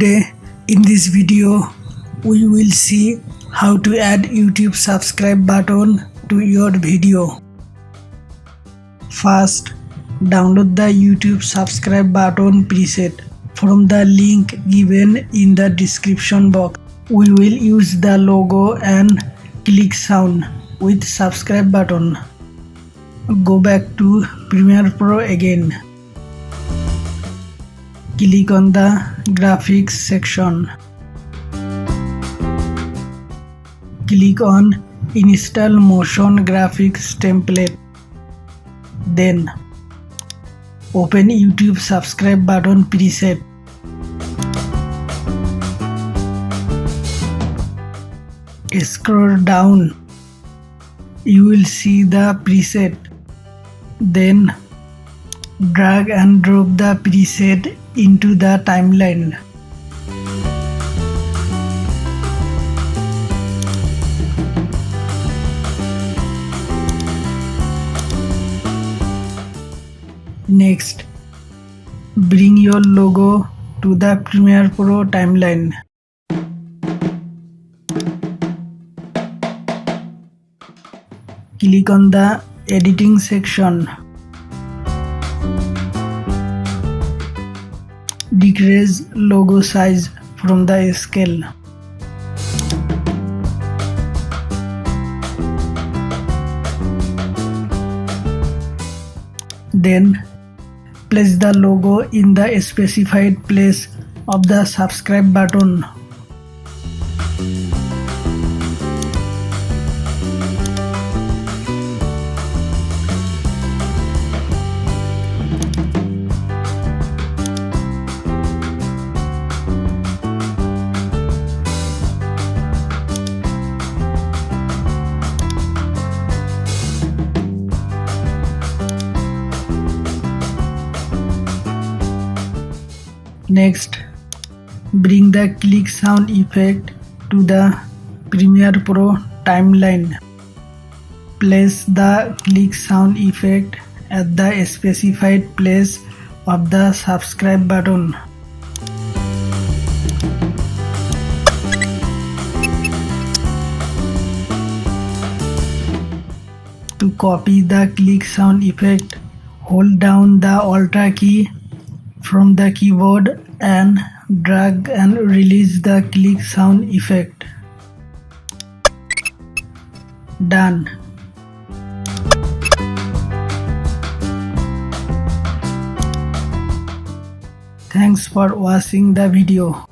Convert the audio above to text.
Today in this video we will see how to add YouTube subscribe button to your video. First, download the YouTube subscribe button preset from the link given in the description box. We will use the logo and click sound with subscribe button. Go back to Premiere Pro again. Click on the graphics section. Click on install motion graphics template. Then open YouTube subscribe button preset. Scroll down. You will see the preset. Then drag and drop the preset into the timeline. Next, bring your logo to the Premiere Pro timeline. Click on the editing section. Decrease logo size from the scale. Then place the logo in the specified place of the subscribe button. Next, bring the click sound effect to the Premiere Pro timeline. Place the click sound effect at the specified place of the subscribe button. To copy the click sound effect, hold down the Alt key from the keyboard and drag and release the click sound effect. Done. Thanks for watching the video.